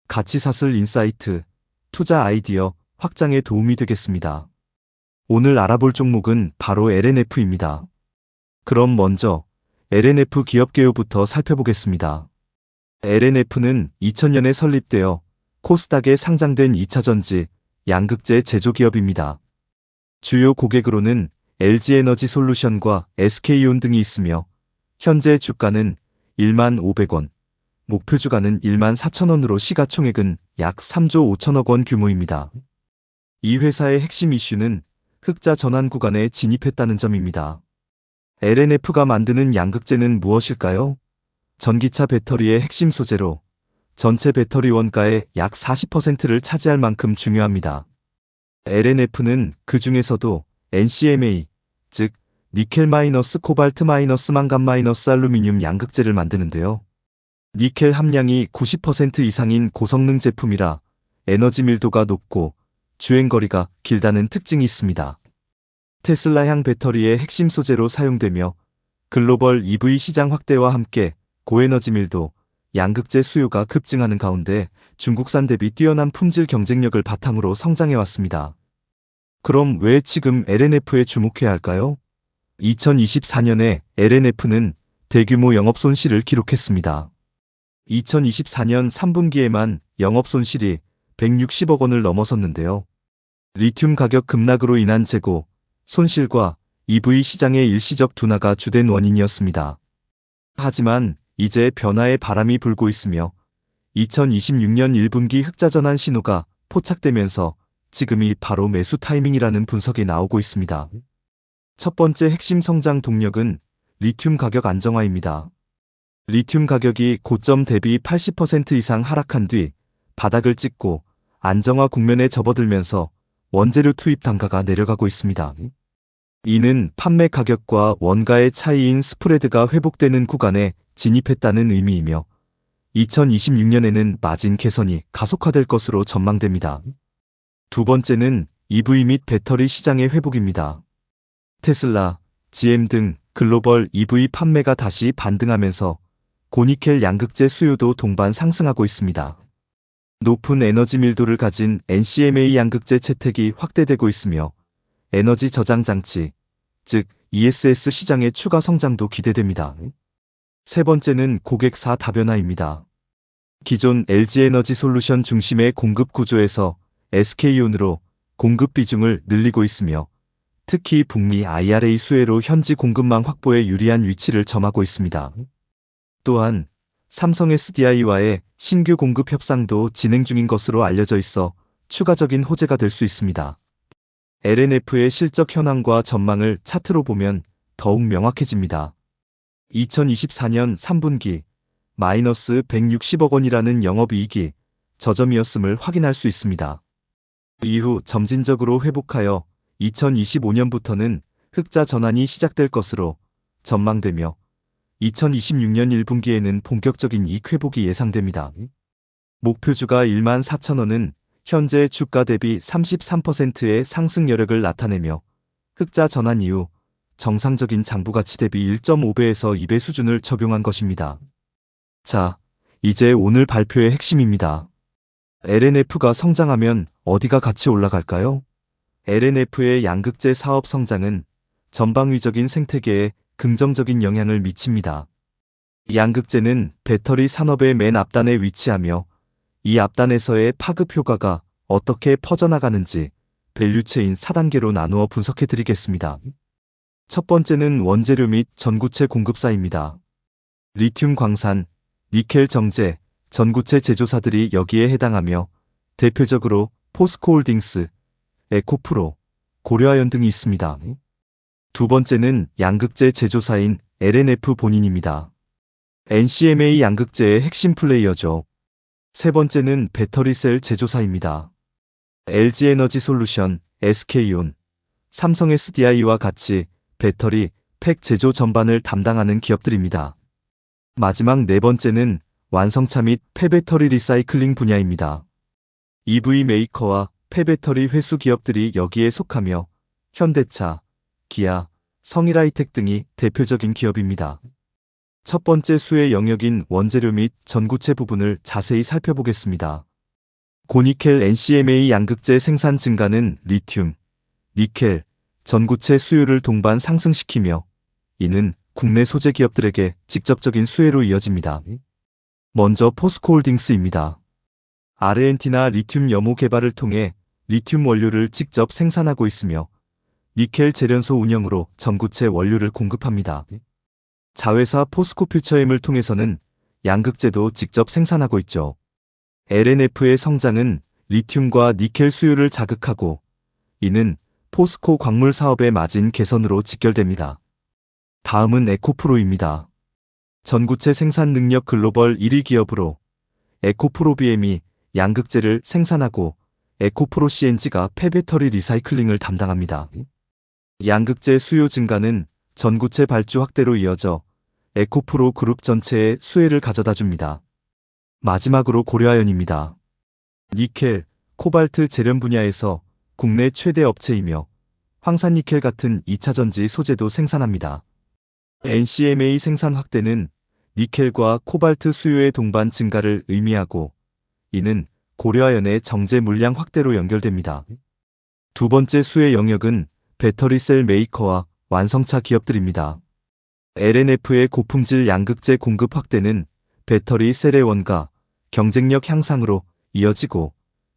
가치사슬 인사이트, 투자 아이디어 확장에 도움이 되겠습니다. 오늘 알아볼 종목은 바로 LNF입니다. 그럼 먼저 LNF 기업 개요부터 살펴보겠습니다. LNF는 2000년에 설립되어 코스닥에 상장된 2차전지, 양극재 제조기업입니다. 주요 고객으로는 LG에너지솔루션과 SK온 등이 있으며 현재 주가는 15,000원, 목표 주가는 14,000원으로 시가총액은 약 3조 5천억 원 규모입니다. 이 회사의 핵심 이슈는 흑자 전환 구간에 진입했다는 점입니다. LNF가 만드는 양극재는 무엇일까요? 전기차 배터리의 핵심 소재로 전체 배터리 원가의 약 40%를 차지할 만큼 중요합니다. LNF는 그 중에서도 NCMA, 즉 니켈 마이너스 코발트 마이너스 망간 마이너스 알루미늄 양극재를 만드는데요. 니켈 함량이 90% 이상인 고성능 제품이라 에너지 밀도가 높고 주행거리가 길다는 특징이 있습니다. 테슬라향 배터리의 핵심 소재로 사용되며 글로벌 EV 시장 확대와 함께 고에너지 밀도, 양극재 수요가 급증하는 가운데 중국산 대비 뛰어난 품질 경쟁력을 바탕으로 성장해왔습니다. 그럼 왜 지금 LNF에 주목해야 할까요? 2024년에 LNF는 대규모 영업 손실을 기록했습니다. 2024년 3분기에만 영업 손실이 160억 원을 넘어섰는데요. 리튬 가격 급락으로 인한 재고, 손실과 EV 시장의 일시적 둔화가 주된 원인이었습니다. 하지만 이제 변화의 바람이 불고 있으며 2026년 1분기 흑자 전환 신호가 포착되면서 지금이 바로 매수 타이밍이라는 분석이 나오고 있습니다. 첫 번째 핵심 성장 동력은 리튬 가격 안정화입니다. 리튬 가격이 고점 대비 80% 이상 하락한 뒤 바닥을 찍고 안정화 국면에 접어들면서 원재료 투입 단가가 내려가고 있습니다. 이는 판매 가격과 원가의 차이인 스프레드가 회복되는 구간에 진입했다는 의미이며 2026년에는 마진 개선이 가속화될 것으로 전망됩니다. 두 번째는 EV 및 배터리 시장의 회복입니다. 테슬라, GM 등 글로벌 EV 판매가 다시 반등하면서 고니켈 양극재 수요도 동반 상승하고 있습니다. 높은 에너지 밀도를 가진 NCMA 양극재 채택이 확대되고 있으며 에너지 저장 장치, 즉 ESS 시장의 추가 성장도 기대됩니다. 세 번째는 고객사 다변화입니다. 기존 LG에너지솔루션 중심의 공급 구조에서 SK온으로 공급 비중을 늘리고 있으며 특히 북미 IRA 수혜로 현지 공급망 확보에 유리한 위치를 점하고 있습니다. 또한 삼성 SDI와의 신규 공급 협상도 진행 중인 것으로 알려져 있어 추가적인 호재가 될 수 있습니다. LNF의 실적 현황과 전망을 차트로 보면 더욱 명확해집니다. 2024년 3분기 마이너스 160억 원이라는 영업이익이 저점이었음을 확인할 수 있습니다. 이후 점진적으로 회복하여 2025년부터는 흑자 전환이 시작될 것으로 전망되며 2026년 1분기에는 본격적인 이익 회복이 예상됩니다. 목표주가 14,000원은 현재 주가 대비 33%의 상승 여력을 나타내며 흑자 전환 이후 정상적인 장부가치 대비 1.5배에서 2배 수준을 적용한 것입니다. 자, 이제 오늘 발표의 핵심입니다. LNF가 성장하면 어디가 같이 올라갈까요? LNF의 양극재 사업 성장은 전방위적인 생태계에 긍정적인 영향을 미칩니다. 양극재는 배터리 산업의 맨 앞단에 위치하며 이 앞단에서의 파급 효과가 어떻게 퍼져나가는지 밸류체인 4단계로 나누어 분석해 드리겠습니다. 첫 번째는 원재료 및 전구체 공급사입니다. 리튬 광산, 니켈 정제, 전구체 제조사들이 여기에 해당하며 대표적으로 포스코홀딩스, 에코프로, 고려아연 등이 있습니다. 두 번째는 양극재 제조사인 LNF 본인입니다. NCMA 양극재의 핵심 플레이어죠. 세 번째는 배터리셀 제조사입니다. LG에너지솔루션, SK온, 삼성 SDI와 같이 배터리, 팩 제조 전반을 담당하는 기업들입니다. 마지막 네 번째는 완성차 및 폐배터리 리사이클링 분야입니다. EV 메이커와 폐배터리 회수 기업들이 여기에 속하며 현대차, 기아, 성일하이텍 등이 대표적인 기업입니다. 첫 번째 수혜 영역인 원재료 및 전구체 부분을 자세히 살펴보겠습니다. 고니켈 NCMA 양극재 생산 증가는 리튬, 니켈, 전구체 수요를 동반 상승시키며 이는 국내 소재 기업들에게 직접적인 수혜로 이어집니다. 먼저 포스코홀딩스입니다. 아르헨티나 리튬 염호 개발을 통해 리튬 원료를 직접 생산하고 있으며 니켈 재련소 운영으로 전구체 원료를 공급합니다. 자회사 포스코퓨처엠을 통해서는 양극재도 직접 생산하고 있죠. LNF의 성장은 리튬과 니켈 수요를 자극하고 이는 포스코 광물 사업의 마진 개선으로 직결됩니다. 다음은 에코프로입니다. 전구체 생산 능력 글로벌 1위 기업으로 에코프로비엠이 양극재를 생산하고 에코프로 CNG가 폐배터리 리사이클링을 담당합니다. 양극재 수요 증가는 전구체 발주 확대로 이어져 에코프로 그룹 전체에 수혜를 가져다 줍니다. 마지막으로 고려아연입니다. 니켈, 코발트 재련 분야에서 국내 최대 업체이며 황산니켈 같은 2차전지 소재도 생산합니다. NCMA 생산 확대는 니켈과 코발트 수요의 동반 증가를 의미하고 이는 고려아연의 정제 물량 확대로 연결됩니다. 두 번째 수혜 영역은 배터리 셀 메이커와 완성차 기업들입니다. LNF의 고품질 양극재 공급 확대는 배터리 셀의 원가, 경쟁력 향상으로 이어지고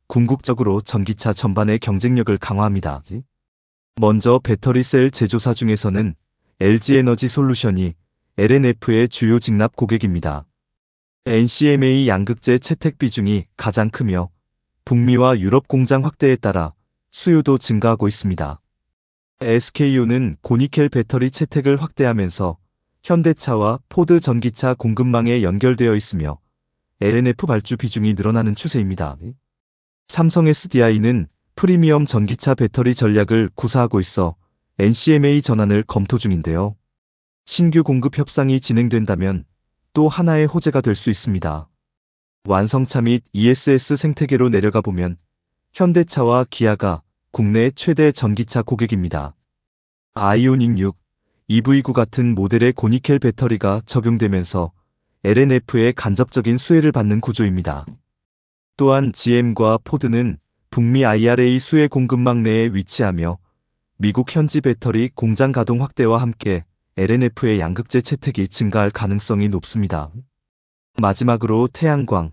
궁극적으로 전기차 전반의 경쟁력을 강화합니다. 먼저 배터리 셀 제조사 중에서는 LG에너지 솔루션이 LNF의 주요 직납 고객입니다. NCMA 양극재 채택 비중이 가장 크며 북미와 유럽 공장 확대에 따라 수요도 증가하고 있습니다. SKU는 고니켈 배터리 채택을 확대하면서 현대차와 포드 전기차 공급망에 연결되어 있으며 LNF 발주 비중이 늘어나는 추세입니다. 삼성 SDI는 프리미엄 전기차 배터리 전략을 구사하고 있어 NCMA 전환을 검토 중인데요. 신규 공급 협상이 진행된다면 또 하나의 호재가 될 수 있습니다. 완성차 및 ESS 생태계로 내려가 보면 현대차와 기아가 국내 최대 전기차 고객입니다. 아이오닉 6, EV9 같은 모델의 고니켈 배터리가 적용되면서 LNF의 간접적인 수혜를 받는 구조입니다. 또한 GM과 포드는 북미 IRA 수혜 공급망 내에 위치하며 미국 현지 배터리 공장 가동 확대와 함께 LNF의 양극재 채택이 증가할 가능성이 높습니다. 마지막으로 태양광,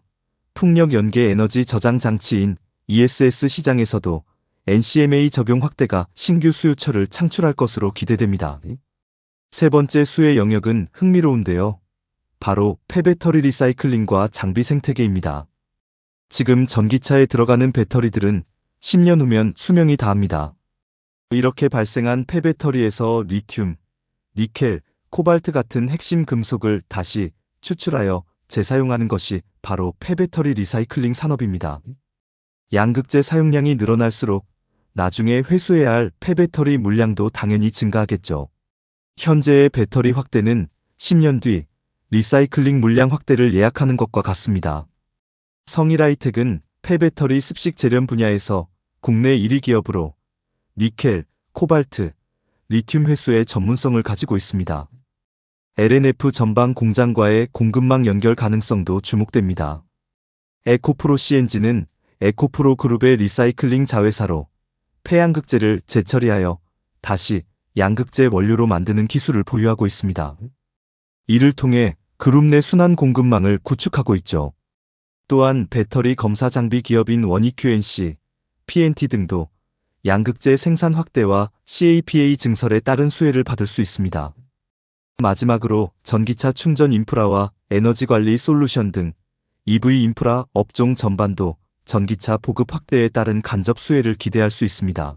풍력 연계 에너지 저장 장치인 ESS 시장에서도 NCMA 적용 확대가 신규 수요처를 창출할 것으로 기대됩니다. 세 번째 수혜 영역은 흥미로운데요. 바로 폐배터리 리사이클링과 장비 생태계입니다. 지금 전기차에 들어가는 배터리들은 10년 후면 수명이 다합니다. 이렇게 발생한 폐배터리에서 리튬, 니켈, 코발트 같은 핵심 금속을 다시 추출하여 재사용하는 것이 바로 폐배터리 리사이클링 산업입니다. 양극재 사용량이 늘어날수록 나중에 회수해야 할 폐배터리 물량도 당연히 증가하겠죠. 현재의 배터리 확대는 10년 뒤 리사이클링 물량 확대를 예약하는 것과 같습니다. 성일하이텍은 폐배터리 습식 재련 분야에서 국내 1위 기업으로 니켈, 코발트, 리튬 회수의 전문성을 가지고 있습니다. LNF 전방 공장과의 공급망 연결 가능성도 주목됩니다. 에코프로 CNG는 에코프로 그룹의 리사이클링 자회사로 폐양극재를 재처리하여 다시 양극재 원료로 만드는 기술을 보유하고 있습니다. 이를 통해 그룹 내 순환 공급망을 구축하고 있죠. 또한 배터리 검사 장비 기업인 원이QNC, PNT 등도 양극재 생산 확대와 CAPA 증설에 따른 수혜를 받을 수 있습니다. 마지막으로 전기차 충전 인프라와 에너지 관리 솔루션 등 EV 인프라 업종 전반도 전기차 보급 확대에 따른 간접 수혜를 기대할 수 있습니다.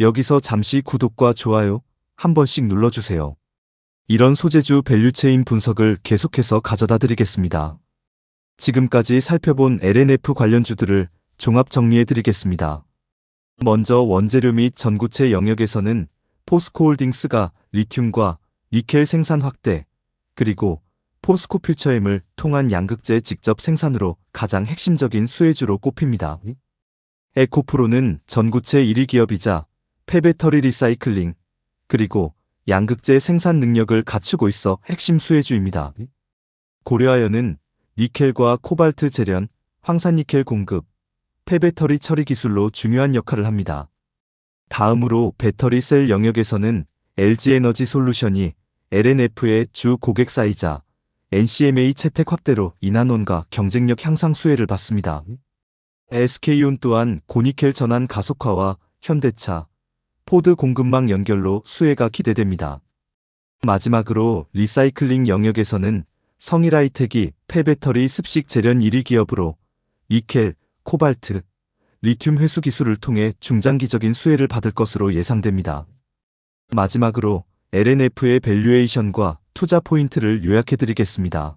여기서 잠시 구독과 좋아요 한 번씩 눌러주세요. 이런 소재주 밸류체인 분석을 계속해서 가져다 드리겠습니다. 지금까지 살펴본 LNF 관련주들을 종합 정리해 드리겠습니다. 먼저 원재료 및 전구체 영역에서는 포스코홀딩스가 리튬과 니켈 생산 확대, 그리고 포스코퓨처엠을 통한 양극재 직접 생산으로 가장 핵심적인 수혜주로 꼽힙니다. 에코프로는 전구체 1위 기업이자 폐배터리 리사이클링, 그리고 양극재 생산 능력을 갖추고 있어 핵심 수혜주입니다. 고려아연은 니켈과 코발트 재련, 황산니켈 공급, 폐배터리 처리 기술로 중요한 역할을 합니다. 다음으로 배터리 셀 영역에서는 LG에너지 솔루션이 LNF의 주 고객사이자 NCMA 채택 확대로 인한 원가 경쟁력 향상 수혜를 받습니다. SK온 또한 고니켈 전환 가속화와 현대차, 포드 공급망 연결로 수혜가 기대됩니다. 마지막으로 리사이클링 영역에서는 성일하이텍이 폐배터리 습식 재련 1위 기업으로 니켈, 코발트, 리튬 회수 기술을 통해 중장기적인 수혜를 받을 것으로 예상됩니다. 마지막으로 LNF의 밸류에이션과 투자 포인트를 요약해드리겠습니다.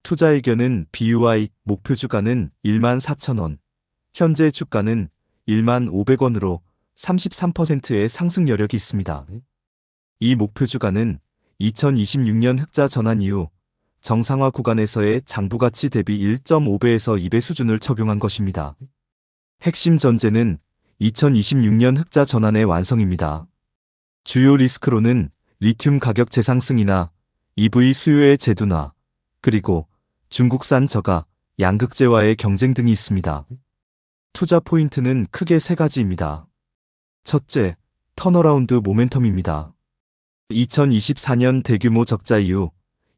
투자 의견은 BUI 목표 주가는 14,000원, 현재 주가는 15,500원으로 33%의 상승 여력이 있습니다. 이 목표 주가는 2026년 흑자 전환 이후 정상화 구간에서의 장부가치 대비 1.5배에서 2배 수준을 적용한 것입니다. 핵심 전제는 2026년 흑자 전환의 완성입니다. 주요 리스크로는 리튬 가격 재상승이나 EV 수요의 재둔화, 그리고 중국산 저가, 양극재와의 경쟁 등이 있습니다. 투자 포인트는 크게 세 가지입니다. 첫째, 턴어라운드 모멘텀입니다. 2024년 대규모 적자 이후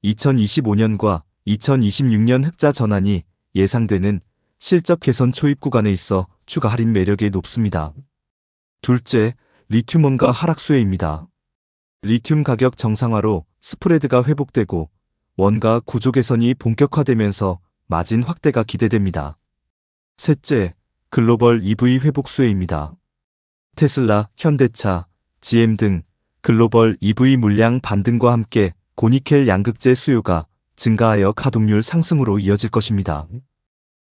2025년과 2026년 흑자 전환이 예상되는 실적 개선 초입 구간에 있어 추가 할인 매력이 높습니다. 둘째, 리튬 원가 하락 수혜입니다. 리튬 가격 정상화로 스프레드가 회복되고 원가 구조 개선이 본격화되면서 마진 확대가 기대됩니다. 셋째, 글로벌 EV 회복 수혜입니다. 테슬라, 현대차, GM 등 글로벌 EV 물량 반등과 함께 고니켈 양극재 수요가 증가하여 가동률 상승으로 이어질 것입니다.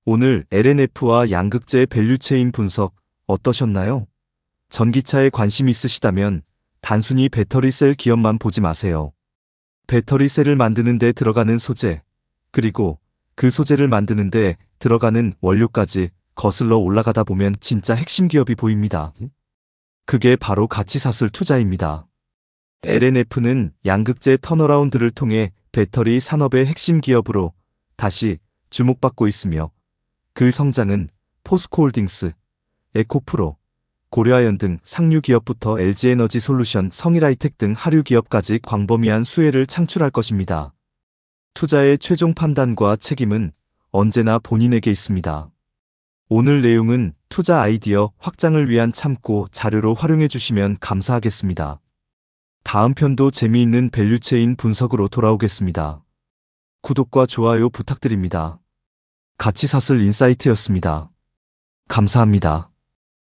오늘 LNF와 양극재 밸류체인 분석 어떠셨나요? 전기차에 관심 있으시다면 단순히 배터리 셀 기업만 보지 마세요. 배터리 셀을 만드는 데 들어가는 소재, 그리고 그 소재를 만드는 데 들어가는 원료까지 거슬러 올라가다 보면 진짜 핵심 기업이 보입니다. 그게 바로 가치사슬 투자입니다. LNF는 양극재 턴어라운드를 통해 배터리 산업의 핵심 기업으로 다시 주목받고 있으며 그 성장은 포스코홀딩스, 에코프로, 고려아연 등 상류 기업부터 LG에너지 솔루션, 성일하이텍 등 하류 기업까지 광범위한 수혜를 창출할 것입니다. 투자의 최종 판단과 책임은 언제나 본인에게 있습니다. 오늘 내용은 투자 아이디어 확장을 위한 참고 자료로 활용해 주시면 감사하겠습니다. 다음 편도 재미있는 밸류체인 분석으로 돌아오겠습니다. 구독과 좋아요 부탁드립니다. 가치사슬 인사이트였습니다. 감사합니다.